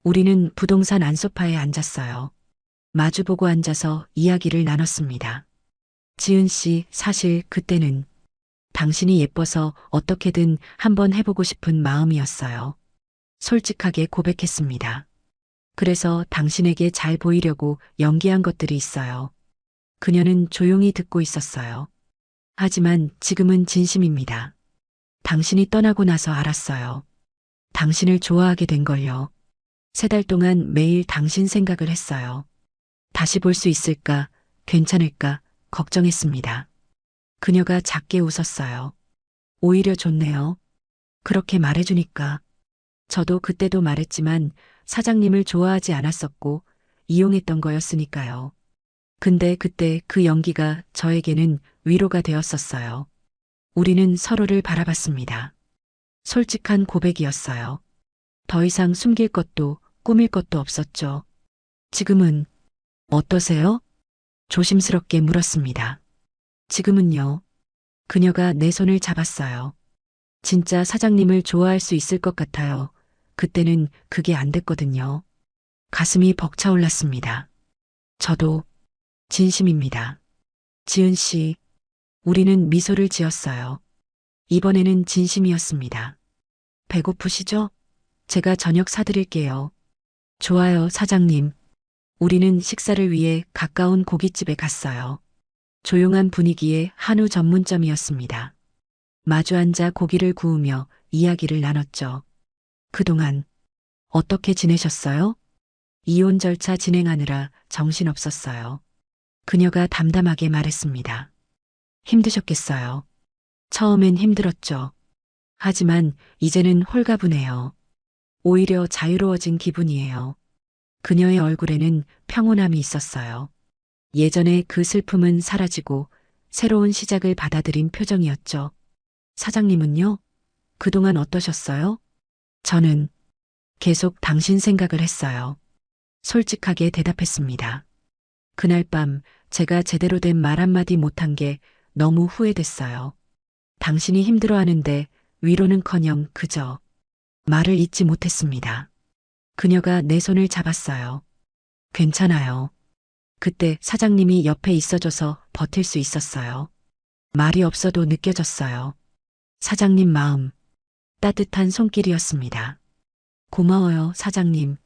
A: 우리는 부동산 안소파에 앉았어요. 마주보고 앉아서 이야기를 나눴습니다. 지은 씨, 사실 그때는 당신이 예뻐서 어떻게든 한번 해보고 싶은 마음이었어요. 솔직하게 고백했습니다. 그래서 당신에게 잘 보이려고 연기한 것들이 있어요. 그녀는 조용히 듣고 있었어요. 하지만 지금은 진심입니다. 당신이 떠나고 나서 알았어요. 당신을 좋아하게 된 걸요. 3달 동안 매일 당신 생각을 했어요. 다시 볼 수 있을까, 괜찮을까, 걱정했습니다. 그녀가 작게 웃었어요. 오히려 좋네요. 그렇게 말해주니까. 저도 그때도 말했지만 사장님을 좋아하지 않았었고 이용했던 거였으니까요. 근데 그때 그 연기가 저에게는 위로가 되었었어요. 우리는 서로를 바라봤습니다. 솔직한 고백이었어요. 더 이상 숨길 것도 꾸밀 것도 없었죠. 지금은 어떠세요? 조심스럽게 물었습니다. 지금은요. 그녀가 내 손을 잡았어요. 진짜 사장님을 좋아할 수 있을 것 같아요. 그때는 그게 안 됐거든요. 가슴이 벅차올랐습니다. 저도 진심입니다. 지은 씨, 우리는 미소를 지었어요. 이번에는 진심이었습니다. 배고프시죠? 제가 저녁 사드릴게요. 좋아요, 사장님. 우리는 식사를 위해 가까운 고깃집에 갔어요. 조용한 분위기의 한우 전문점이었습니다. 마주 앉아 고기를 구우며 이야기를 나눴죠. 그동안 어떻게 지내셨어요? 이혼 절차 진행하느라 정신없었어요. 그녀가 담담하게 말했습니다. 힘드셨겠어요. 처음엔 힘들었죠. 하지만 이제는 홀가분해요. 오히려 자유로워진 기분이에요. 그녀의 얼굴에는 평온함이 있었어요. 예전의 그 슬픔은 사라지고 새로운 시작을 받아들인 표정이었죠. 사장님은요? 그동안 어떠셨어요? 저는 계속 당신 생각을 했어요. 솔직하게 대답했습니다. 그날 밤 제가 제대로 된 말 한마디 못한 게 너무 후회됐어요. 당신이 힘들어하는데 위로는커녕 그저 말을 잇지 못했습니다. 그녀가 내 손을 잡았어요. 괜찮아요. 그때 사장님이 옆에 있어줘서 버틸 수 있었어요. 말이 없어도 느껴졌어요. 사장님 마음, 따뜻한 손길이었습니다. 고마워요, 사장님.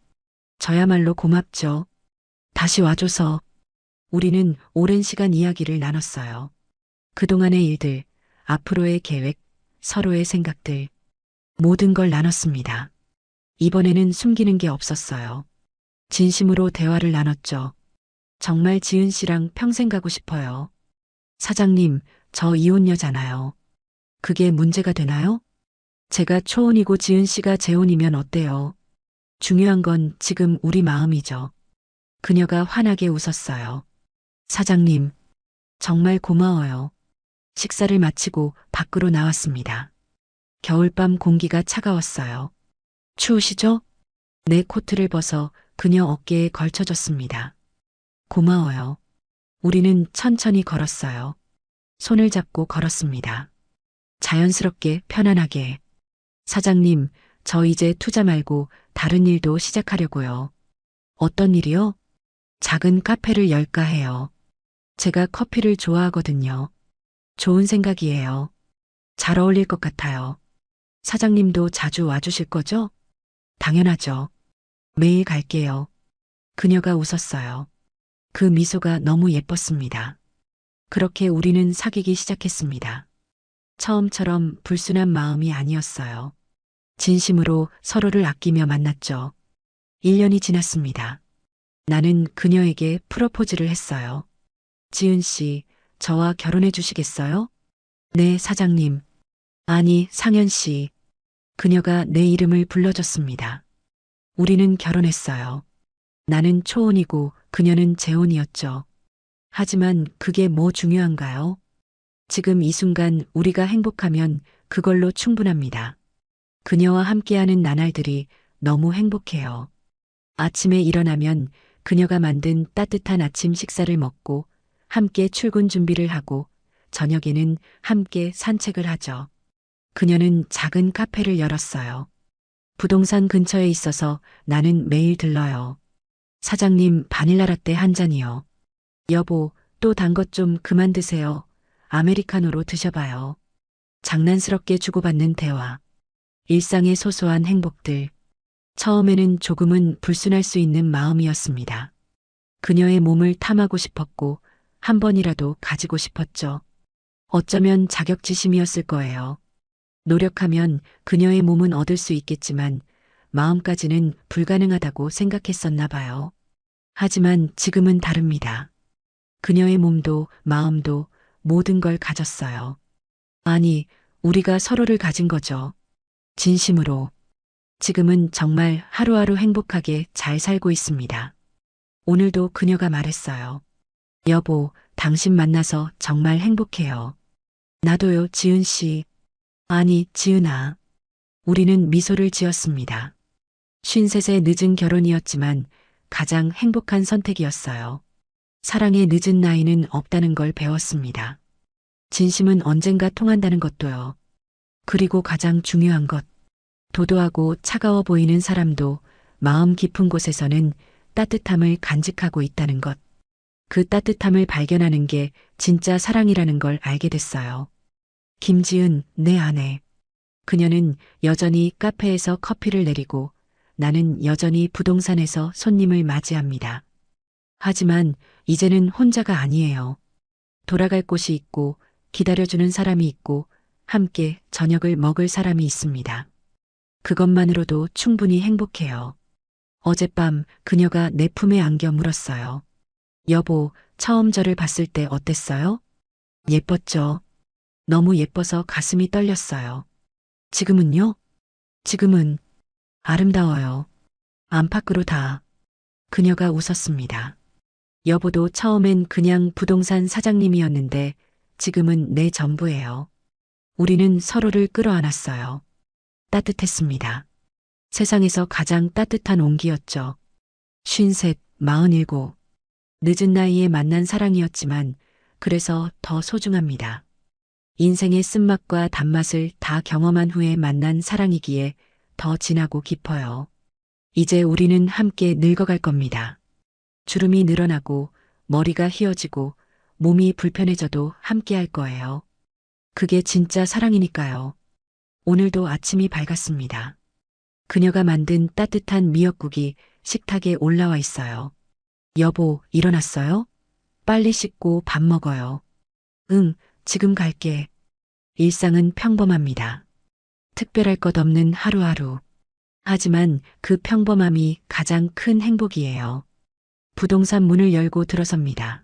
A: 저야말로 고맙죠. 다시 와줘서. 우리는 오랜 시간 이야기를 나눴어요. 그동안의 일들, 앞으로의 계획, 서로의 생각들, 모든 걸 나눴습니다. 이번에는 숨기는 게 없었어요. 진심으로 대화를 나눴죠. 정말 지은 씨랑 평생 가고 싶어요. 사장님, 저 이혼녀잖아요. 그게 문제가 되나요? 제가 초혼이고 지은 씨가 재혼이면 어때요? 중요한 건 지금 우리 마음이죠. 그녀가 환하게 웃었어요. 사장님, 정말 고마워요. 식사를 마치고 밖으로 나왔습니다. 겨울밤 공기가 차가웠어요. 추우시죠? 내 코트를 벗어 그녀 어깨에 걸쳐줬습니다. 고마워요. 우리는 천천히 걸었어요. 손을 잡고 걸었습니다. 자연스럽게 편안하게. 사장님, 저 이제 투자 말고 다른 일도 시작하려고요. 어떤 일이요? 작은 카페를 열까 해요. 제가 커피를 좋아하거든요. 좋은 생각이에요. 잘 어울릴 것 같아요. 사장님도 자주 와주실 거죠? 당연하죠. 매일 갈게요. 그녀가 웃었어요. 그 미소가 너무 예뻤습니다. 그렇게 우리는 사귀기 시작했습니다. 처음처럼 불순한 마음이 아니었어요. 진심으로 서로를 아끼며 만났죠. 1년이 지났습니다. 나는 그녀에게 프로포즈를 했어요. 지은 씨, 저와 결혼해 주시겠어요? 네, 사장님. 아니, 상현 씨. 그녀가 내 이름을 불러줬습니다. 우리는 결혼했어요. 나는 초혼이고 그녀는 재혼이었죠. 하지만 그게 뭐 중요한가요? 지금 이 순간 우리가 행복하면 그걸로 충분합니다. 그녀와 함께하는 나날들이 너무 행복해요. 아침에 일어나면 그녀가 만든 따뜻한 아침 식사를 먹고 함께 출근 준비를 하고 저녁에는 함께 산책을 하죠. 그녀는 작은 카페를 열었어요. 부동산 근처에 있어서 나는 매일 들러요. 사장님, 바닐라 라떼 한 잔이요. 여보, 또 단 것 좀 그만 드세요. 아메리카노로 드셔봐요. 장난스럽게 주고받는 대화. 일상의 소소한 행복들. 처음에는 조금은 불순할 수 있는 마음이었습니다. 그녀의 몸을 탐하고 싶었고, 한 번이라도 가지고 싶었죠. 어쩌면 자격지심이었을 거예요. 노력하면 그녀의 몸은 얻을 수 있겠지만, 마음까지는 불가능하다고 생각했었나 봐요. 하지만 지금은 다릅니다. 그녀의 몸도 마음도 모든 걸 가졌어요. 아니, 우리가 서로를 가진 거죠. 진심으로. 지금은 정말 하루하루 행복하게 잘 살고 있습니다. 오늘도 그녀가 말했어요. 여보, 당신 만나서 정말 행복해요. 나도요, 지은 씨. 아니, 지은아. 우리는 미소를 지었습니다. 53세 늦은 결혼이었지만 가장 행복한 선택이었어요. 사랑의 늦은 나이는 없다는 걸 배웠습니다. 진심은 언젠가 통한다는 것도요. 그리고 가장 중요한 것. 도도하고 차가워 보이는 사람도 마음 깊은 곳에서는 따뜻함을 간직하고 있다는 것. 그 따뜻함을 발견하는 게 진짜 사랑이라는 걸 알게 됐어요. 김지은, 내 아내. 그녀는 여전히 카페에서 커피를 내리고 나는 여전히 부동산에서 손님을 맞이합니다. 하지만 이제는 혼자가 아니에요. 돌아갈 곳이 있고 기다려주는 사람이 있고 함께 저녁을 먹을 사람이 있습니다. 그것만으로도 충분히 행복해요. 어젯밤 그녀가 내 품에 안겨 물었어요. 여보, 처음 저를 봤을 때 어땠어요? 예뻤죠. 너무 예뻐서 가슴이 떨렸어요. 지금은요? 지금은 아름다워요. 안팎으로 다. 그녀가 웃었습니다. 여보도 처음엔 그냥 부동산 사장님이었는데 지금은 내 전부예요. 우리는 서로를 끌어안았어요. 따뜻했습니다. 세상에서 가장 따뜻한 온기였죠. 53, 47. 늦은 나이에 만난 사랑이었지만 그래서 더 소중합니다. 인생의 쓴맛과 단맛을 다 경험한 후에 만난 사랑이기에 더 진하고 깊어요. 이제 우리는 함께 늙어갈 겁니다. 주름이 늘어나고 머리가 휘어지고 몸이 불편해져도 함께 할 거예요. 그게 진짜 사랑이니까요. 오늘도 아침이 밝았습니다. 그녀가 만든 따뜻한 미역국이 식탁에 올라와 있어요. 여보, 일어났어요? 빨리 씻고 밥 먹어요. 응, 지금 갈게. 일상은 평범합니다. 특별할 것 없는 하루하루. 하지만 그 평범함이 가장 큰 행복이에요. 부동산 문을 열고 들어섭니다.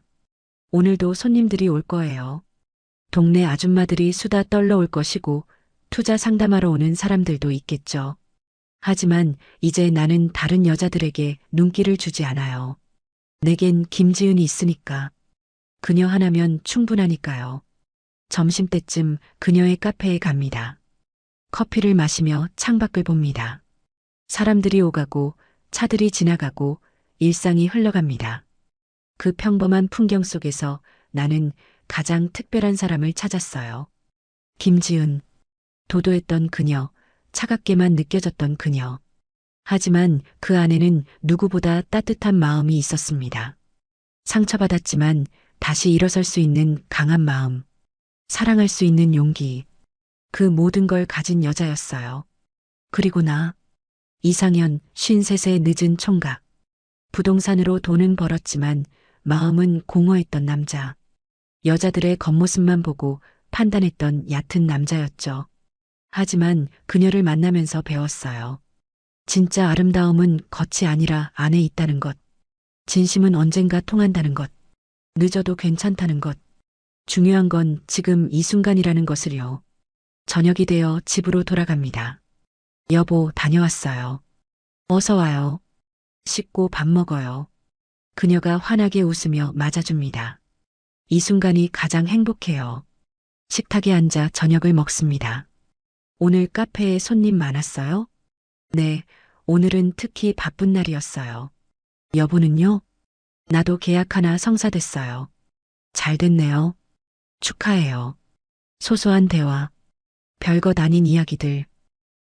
A: 오늘도 손님들이 올 거예요. 동네 아줌마들이 수다 떨러 올 것이고 투자 상담하러 오는 사람들도 있겠죠. 하지만 이제 나는 다른 여자들에게 눈길을 주지 않아요. 내겐 김지은이 있으니까. 그녀 하나면 충분하니까요. 점심때쯤 그녀의 카페에 갑니다. 커피를 마시며 창밖을 봅니다. 사람들이 오가고 차들이 지나가고 일상이 흘러갑니다. 그 평범한 풍경 속에서 나는 가장 특별한 사람을 찾았어요. 김지은. 도도했던 그녀, 차갑게만 느껴졌던 그녀. 하지만 그 안에는 누구보다 따뜻한 마음이 있었습니다. 상처받았지만 다시 일어설 수 있는 강한 마음. 사랑할 수 있는 용기. 그 모든 걸 가진 여자였어요. 그리고 나. 이상현, 53세 늦은 총각. 부동산으로 돈은 벌었지만 마음은 공허했던 남자. 여자들의 겉모습만 보고 판단했던 얕은 남자였죠. 하지만 그녀를 만나면서 배웠어요. 진짜 아름다움은 겉이 아니라 안에 있다는 것. 진심은 언젠가 통한다는 것. 늦어도 괜찮다는 것. 중요한 건 지금 이 순간이라는 것을요. 저녁이 되어 집으로 돌아갑니다. 여보, 다녀왔어요. 어서 와요. 씻고 밥 먹어요. 그녀가 환하게 웃으며 맞아줍니다. 이 순간이 가장 행복해요. 식탁에 앉아 저녁을 먹습니다. 오늘 카페에 손님 많았어요? 네, 오늘은 특히 바쁜 날이었어요. 여보는요? 나도 계약 하나 성사됐어요. 잘 됐네요. 축하해요. 소소한 대화. 별것 아닌 이야기들.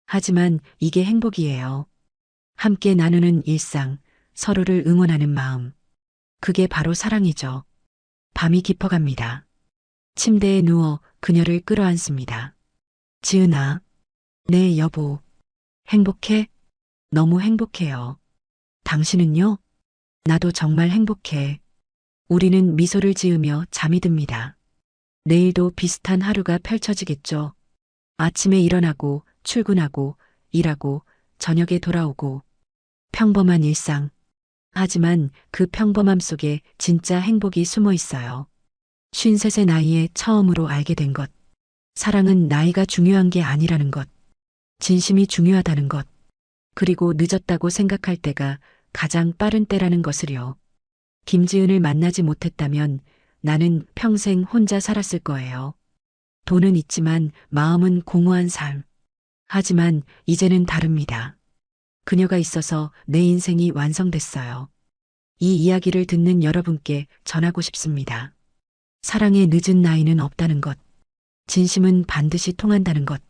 A: 하지만 이게 행복이에요. 함께 나누는 일상, 서로를 응원하는 마음. 그게 바로 사랑이죠. 밤이 깊어갑니다. 침대에 누워 그녀를 끌어안습니다. 지은아, 네, 여보. 행복해? 너무 행복해요. 당신은요? 나도 정말 행복해. 우리는 미소를 지으며 잠이 듭니다. 내일도 비슷한 하루가 펼쳐지겠죠. 아침에 일어나고, 출근하고, 일하고, 저녁에 돌아오고. 평범한 일상. 하지만 그 평범함 속에 진짜 행복이 숨어 있어요. 53의 나이에 처음으로 알게 된 것. 사랑은 나이가 중요한 게 아니라는 것. 진심이 중요하다는 것. 그리고 늦었다고 생각할 때가 가장 빠른 때라는 것을요. 김지은을 만나지 못했다면 나는 평생 혼자 살았을 거예요. 돈은 있지만 마음은 공허한 삶. 하지만 이제는 다릅니다. 그녀가 있어서 내 인생이 완성됐어요. 이 이야기를 듣는 여러분께 전하고 싶습니다. 사랑의 늦은 나이는 없다는 것. 진심은 반드시 통한다는 것.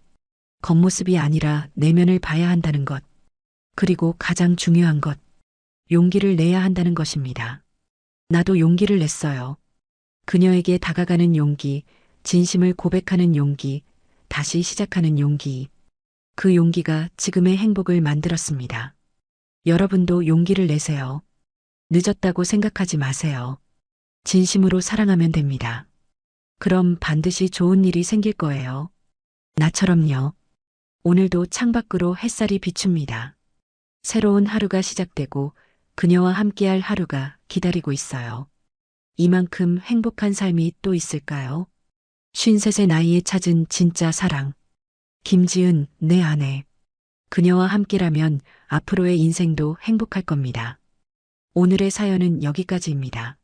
A: 겉모습이 아니라 내면을 봐야 한다는 것. 그리고 가장 중요한 것. 용기를 내야 한다는 것입니다. 나도 용기를 냈어요. 그녀에게 다가가는 용기, 진심을 고백하는 용기, 다시 시작하는 용기. 그 용기가 지금의 행복을 만들었습니다. 여러분도 용기를 내세요. 늦었다고 생각하지 마세요. 진심으로 사랑하면 됩니다. 그럼 반드시 좋은 일이 생길 거예요. 나처럼요. 오늘도 창밖으로 햇살이 비춥니다. 새로운 하루가 시작되고 그녀와 함께할 하루가 기다리고 있어요. 이만큼 행복한 삶이 또 있을까요? 53의 나이에 찾은 진짜 사랑. 김지은, 내 아내. 그녀와 함께라면 앞으로의 인생도 행복할 겁니다. 오늘의 사연은 여기까지입니다.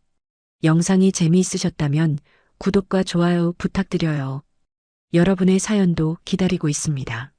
A: 영상이 재미있으셨다면 구독과 좋아요 부탁드려요. 여러분의 사연도 기다리고 있습니다.